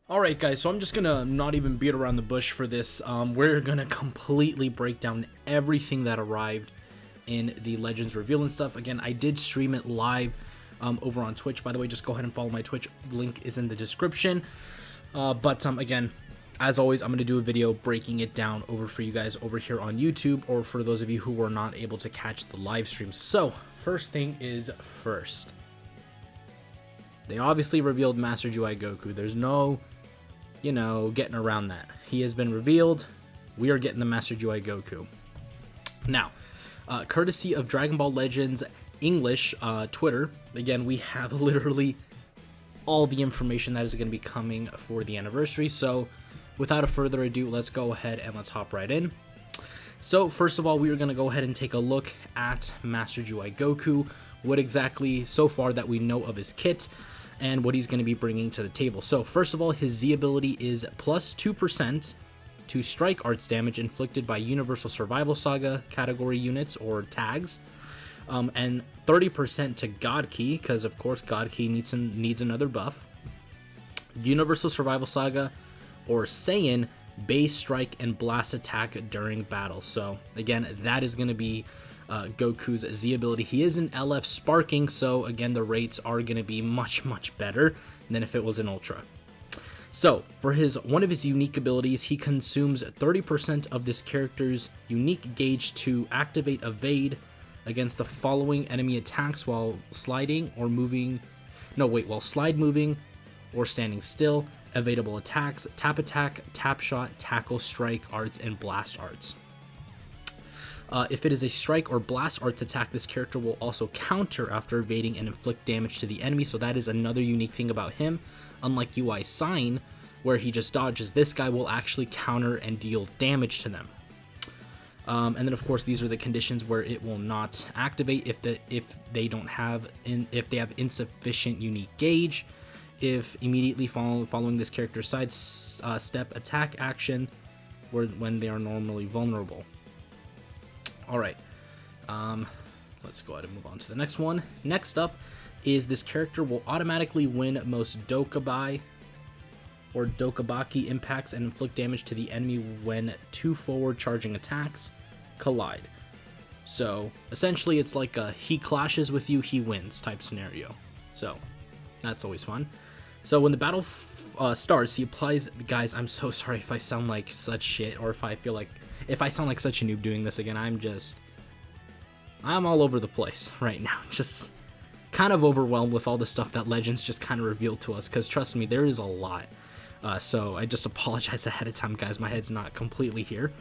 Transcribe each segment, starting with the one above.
Alright guys, so I'm just gonna not even beat around the bush for this. We're gonna completely break down everything that arrived in the Legends reveal and stuff. Again, I did stream it live over on Twitch. By the way, just go ahead and follow my Twitch. The link is in the description. Again, as always, I'm gonna do a video breaking it down over for you guys over here on YouTube, or for those of you who were not able to catch the live stream. So, first thing is first. They obviously revealed Master UI Goku. There's no getting around that. He has been revealed. We are getting the Master UI Goku. Now, courtesy of Dragon Ball Legends English Twitter, again, we have literally all the information that is going to be coming for the anniversary. So, without a further ado, let's go ahead and let's hop right in. So, first of all, we are going to go ahead and take a look at Master UI Goku, what exactly so far that we know of his kit, and what he's going to be bringing to the table. So first of all, his Z ability is plus 2% to strike arts damage inflicted by Universal Survival Saga category units or tags, and 30% to God Ki, because of course God Ki needs another buff. Universal Survival Saga or Saiyan base strike and blast attack during battle. So again, that is going to be Goku's Z ability. He is an LF sparking, so again the rates are going to be much better than if it was an Ultra. So for one of his unique abilities, he consumes 30% of this character's unique gauge to activate evade against the following enemy attacks while sliding or moving. While slide moving or standing still. Evadable attacks: tap attack, tap shot, tackle, strike arts, and blast arts. If it is a strike or blast arts attack, this character will also counter after evading and inflict damage to the enemy, so that is another unique thing about him. Unlike UI Sign, where he just dodges, this guy will actually counter and deal damage to them. And then of course these are the conditions where it will not activate: if they have insufficient unique gauge, if immediately following this character's side step attack action, when they are normally vulnerable. Alright, let's go ahead and move on to the next one. Next up is this character will automatically win most Dokkaebi or Dokkaebaki impacts and inflict damage to the enemy when two forward charging attacks collide. So essentially it's like a he clashes with you, he wins type scenario. So that's always fun. So when the battle starts, he applies... Guys, I'm so sorry if I sound like such shit, or if I sound like such a noob doing this again. I'm all over the place right now. Just kind of overwhelmed with all the stuff that Legends just kind of revealed to us, because trust me, there is a lot. So I just apologize ahead of time, guys. My head's not completely here.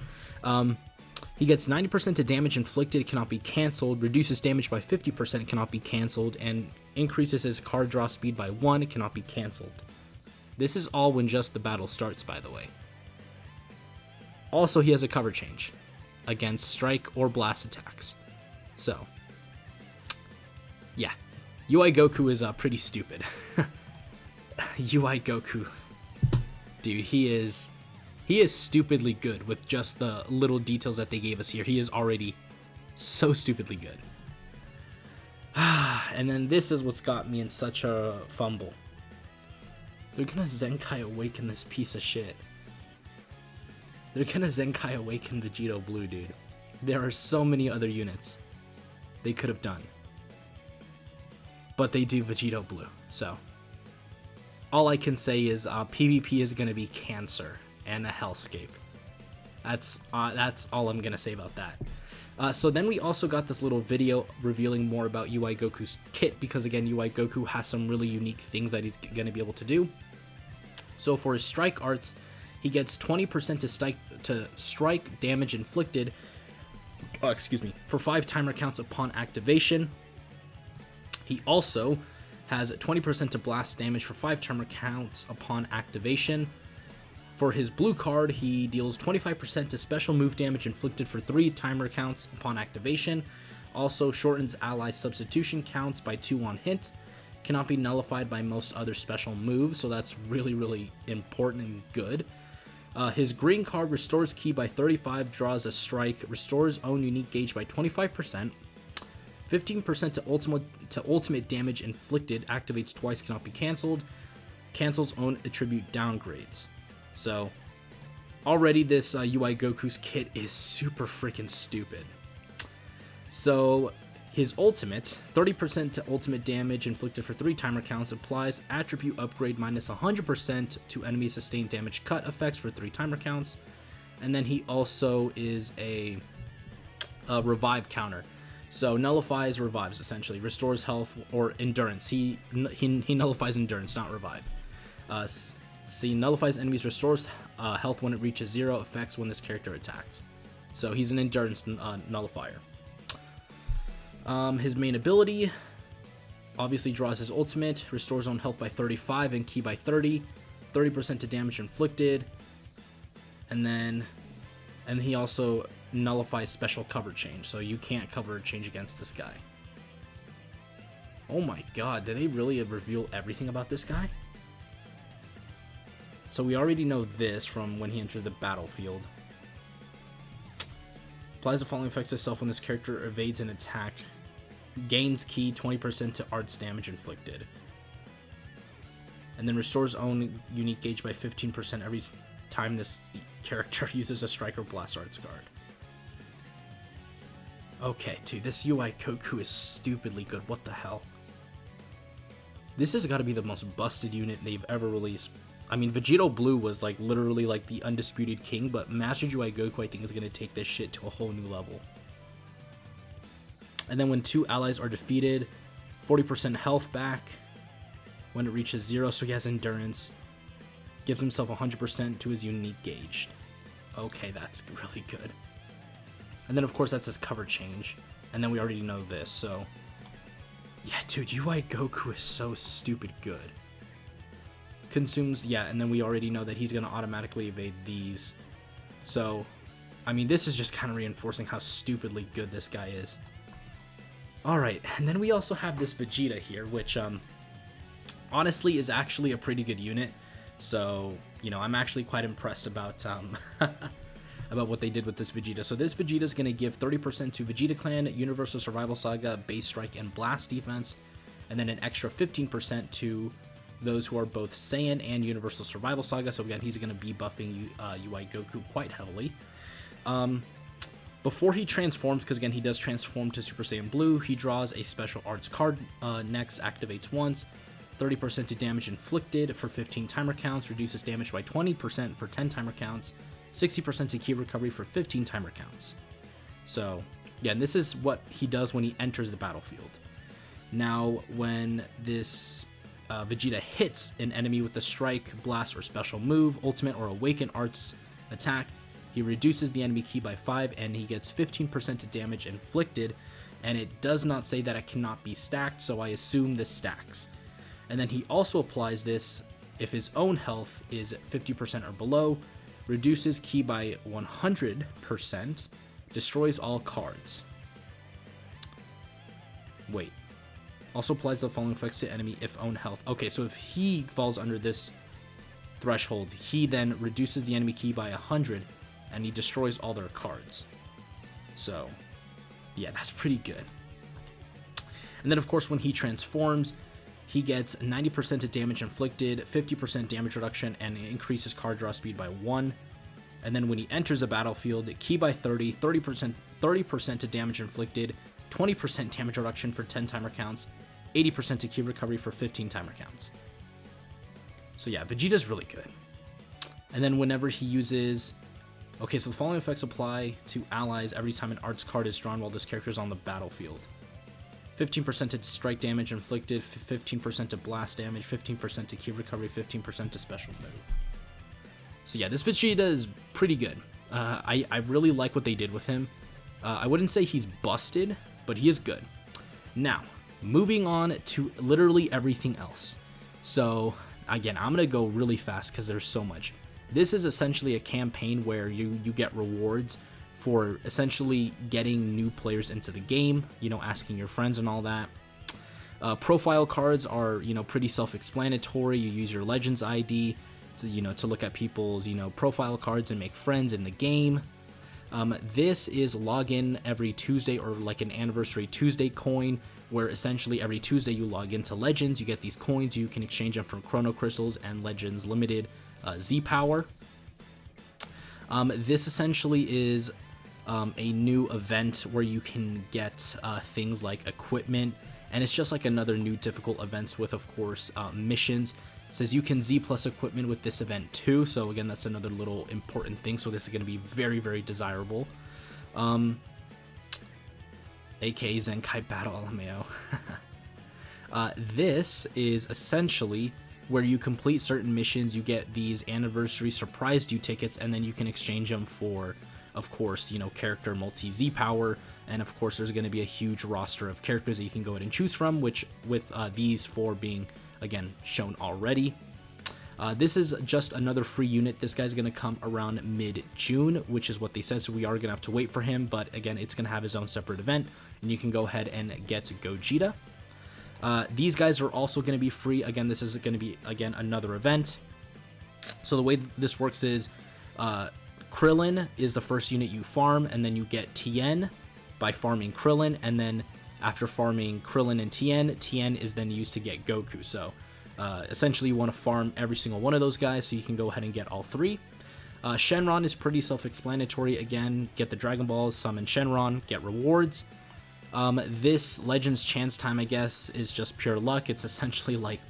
He gets 90% to damage inflicted, cannot be cancelled, reduces damage by 50%, cannot be cancelled, and increases his card draw speed by 1, cannot be cancelled. This is all when just the battle starts, by the way. Also, he has a cover change against strike or blast attacks. So, yeah. UI Goku is pretty stupid. UI Goku. Dude, he is stupidly good with just the little details that they gave us here. He is already so stupidly good. And then this is what's got me in such a fumble. They're gonna Zenkai Awaken this piece of shit. They're gonna Zenkai Awaken Vegito Blue, dude. There are so many other units they could have done, but they do Vegito Blue. So all I can say is PvP is gonna be cancer and a hellscape. That's all I'm gonna say about that. So then we also got this little video revealing more about UI Goku's kit, because again, UI Goku has some really unique things that he's gonna be able to do. So for his strike arts, he gets 20% to strike damage inflicted, for 5 timer counts upon activation. He also has 20% to blast damage for 5 timer counts upon activation. For his blue card, he deals 25% to special move damage inflicted for 3 timer counts upon activation. Also shortens ally substitution counts by 2 on hit. Cannot be nullified by most other special moves, so that's really important and good. His green card restores ki by 35, draws a strike, restores own unique gauge by 25%. 15% to ultimate damage inflicted, activates twice, cannot be cancelled. cancels own attribute downgrades. So already this UI Goku's kit is super freaking stupid. So his ultimate, 30% to ultimate damage inflicted for 3 timer counts, applies attribute upgrade minus 100% to enemy sustained damage cut effects for 3 timer counts. And then he also is a revive counter. So nullifies revives, essentially. Restores health or endurance. He nullifies endurance, not revive. See, nullifies enemies, restores health when it reaches 0, effects when this character attacks. So he's an endurance nullifier. His main ability obviously draws his ultimate, restores own health by 35 and ki by 30, 30% to damage inflicted, and he also nullifies special cover change, so you can't cover change against this guy. Oh my god, did they really reveal everything about this guy? So we already know this from when he enters the battlefield. Applies the following effects to self when this character evades an attack. Gains ki 20% to arts damage inflicted. And then restores own unique gauge by 15% every time this character uses a strike or blast arts card. Okay, dude, this UI Goku is stupidly good. What the hell? This has got to be the most busted unit they've ever released. I mean, Vegito Blue was like literally like the undisputed king, but Master UI Goku I think is going to take this shit to a whole new level. And then when 2 allies are defeated, 40% health back when it reaches 0, so he has endurance. Gives himself 100% to his unique gauge. Okay, that's really good. And then of course that's his cover change. And then we already know this, so... yeah, dude, UI Goku is so stupid good. Consumes, yeah, and then we already know that he's going to automatically evade these. So, I mean, this is just kind of reinforcing how stupidly good this guy is. Alright, and then we also have this Vegeta here, which, honestly is actually a pretty good unit. So, you know, I'm actually quite impressed about, about what they did with this Vegeta. So this Vegeta is going to give 30% to Vegeta Clan, Universal Survival Saga, Base Strike, and Blast defense, and then an extra 15% to those who are both Saiyan and Universal Survival Saga. So again, he's going to be buffing UI Goku quite heavily. Before he transforms, because again, he does transform to Super Saiyan Blue, he draws a special arts card, next activates once, 30% to damage inflicted for 15 timer counts, reduces damage by 20% for 10 timer counts, 60% to ki recovery for 15 timer counts. So, yeah, and this is what he does when he enters the battlefield. Now, when this Vegeta hits an enemy with a strike, blast, or special move, ultimate, or awaken arts attack, he reduces the enemy ki by 5 and he gets 15% to damage inflicted, and it does not say that it cannot be stacked, so I assume this stacks. And then he also applies this if his own health is 50% or below, reduces ki by 100%, destroys all cards. Wait. Also applies the following effects to enemy if own health. Okay, so if he falls under this threshold, he then reduces the enemy ki by 100 and he destroys all their cards. So, yeah, that's pretty good. And then, of course, when he transforms, he gets 90% of damage inflicted, 50% damage reduction, and increases card draw speed by 1. And then when he enters a battlefield, ki by 30, 30% to damage inflicted, 20% damage reduction for 10 timer counts, 80% to ki recovery for 15 timer counts. So yeah, Vegeta's really good. And then whenever he uses... okay, so the following effects apply to allies every time an arts card is drawn while this character is on the battlefield. 15% to strike damage inflicted, 15% to blast damage, 15% to ki recovery, 15% to special move. So yeah, this Vegeta is pretty good. I really like what they did with him. I wouldn't say he's busted, but he is good. Now, moving on to literally everything else. So again, I'm going to go really fast because there's so much. This is essentially a campaign where you get rewards for essentially getting new players into the game, you know, asking your friends and all that. Profile cards are, you know, pretty self-explanatory. You use your Legends ID to, you know, to look at people's, you know, profile cards and make friends in the game. This is login every Tuesday, or like an anniversary Tuesday coin, where essentially every Tuesday you log into Legends, you get these coins, you can exchange them for Chrono Crystals and Legends Limited Z Power. This essentially is a new event where you can get things like equipment, and it's just like another new difficult events with, of course, missions. It says you can Z plus equipment with this event too, so again, that's another little important thing, so this is going to be very, very desirable. AKA Zenkai Battle LMAO. This is essentially where you complete certain missions, you get these anniversary surprise due tickets, and then you can exchange them for, of course, you know, character multi-Z power, and of course there's going to be a huge roster of characters that you can go ahead and choose from, which with these 4 being, again, shown already. This is just another free unit. This guy's going to come around mid-June, which is what they said, so we are going to have to wait for him, but again, it's going to have his own separate event, and you can go ahead and get Gogeta. These guys are also going to be free. Again, this is going to be, again, another event. So the way this works is Krillin is the first unit you farm, and then you get Tien by farming Krillin, and then after farming Krillin and Tien is then used to get Goku. So essentially you want to farm every single one of those guys so you can go ahead and get all 3. Shenron is pretty self-explanatory. Again, get the Dragon Balls, summon Shenron, get rewards. This Legends Chance Time, I guess, is just pure luck. It's essentially like,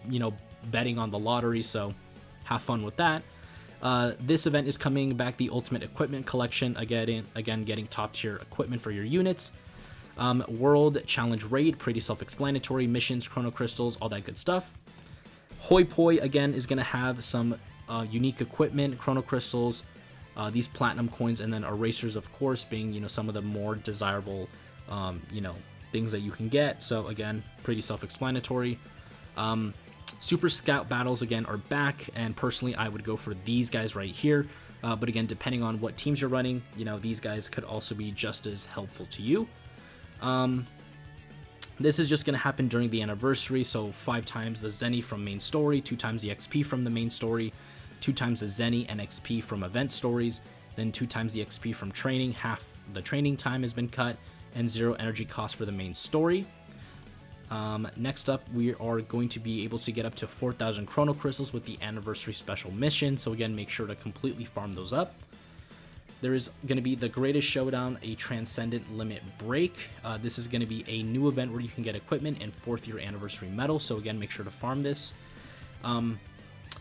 you know, betting on the lottery, so have fun with that. This event is coming back, the Ultimate Equipment Collection, again getting top tier equipment for your units. World Challenge Raid, pretty self-explanatory, missions, Chrono Crystals, all that good stuff. Hoi Poi, again, is going to have some unique equipment, Chrono Crystals, these platinum coins, and then erasers, of course, being, you know, some of the more desirable, you know, things that you can get. So again, pretty self-explanatory. Super Scout battles, again, are back, and personally I would go for these guys right here, but again, depending on what teams you're running, you know, these guys could also be just as helpful to you. This is just going to happen during the anniversary, so 5 times the Zenny from main story, 2 times the XP from the main story, 2 times the Zenny and XP from event stories, then 2 times the XP from training, half the training time has been cut, and 0 energy cost for the main story. Next up, we are going to be able to get up to 4,000 Chrono Crystals with the anniversary special mission, so again, make sure to completely farm those up. There is going to be the Greatest Showdown, a Transcendent Limit Break. This is going to be a new event where you can get equipment and 4th year anniversary medal, so again, make sure to farm this.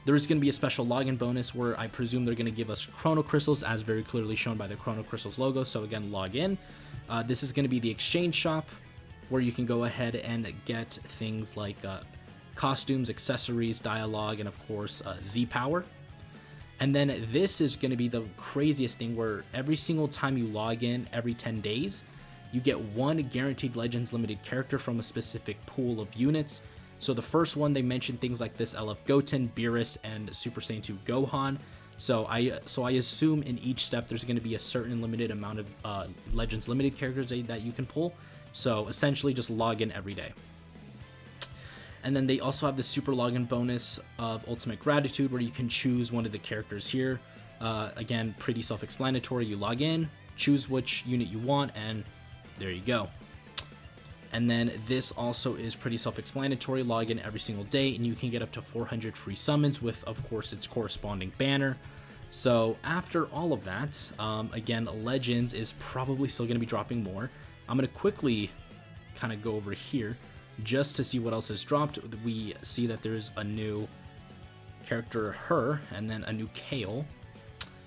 There is going to be a special login bonus where I presume they're going to give us Chrono Crystals, as very clearly shown by the Chrono Crystals logo, so again, log in. This is going to be the exchange shop, where you can go ahead and get things like costumes, accessories, dialogue, and of course, Z Power. And then this is going to be the craziest thing, where every single time you log in, every 10 days, you get 1 guaranteed Legends Limited character from a specific pool of units. So the first one, they mentioned things like this LF Goten, Beerus, and Super Saiyan 2 Gohan. So I assume in each step there's going to be a certain limited amount of Legends Limited characters that you can pull. So essentially just log in every day. And then they also have the super login bonus of Ultimate Gratitude, where you can choose one of the characters here. Again, pretty self-explanatory. You log in, choose which unit you want, and there you go. And then this also is pretty self-explanatory. Log in every single day, and you can get up to 400 free summons with, of course, its corresponding banner. So after all of that, again, Legends is probably still going to be dropping more. I'm going to quickly kind of go over here just to see what else has dropped. We see that there's a new character, her, and then a new Kale.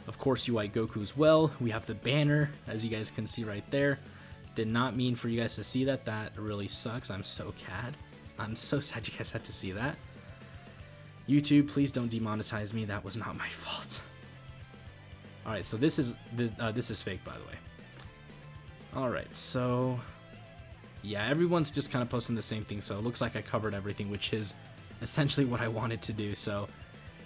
Of course, UI Goku as well. We have the banner, as you guys can see right there. Did not mean for you guys to see that. That really sucks. I'm so sad. I'm so sad you guys had to see that. YouTube, please don't demonetize me. That was not my fault. All right, so this is fake, by the way. All right, so yeah, everyone's just kind of posting the same thing, so it looks like I covered everything, which is essentially what I wanted to do. So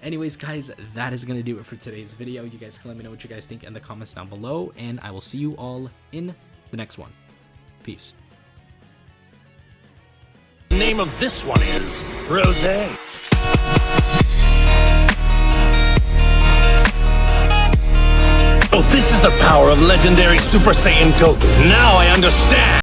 anyways, guys, that is going to do it for today's video. You guys can let me know what you guys think in the comments down below, and I will see you all in the next one. Peace. The name of this one is Rosé. Oh, this is the power of legendary Super Saiyan Goku. Now I understand.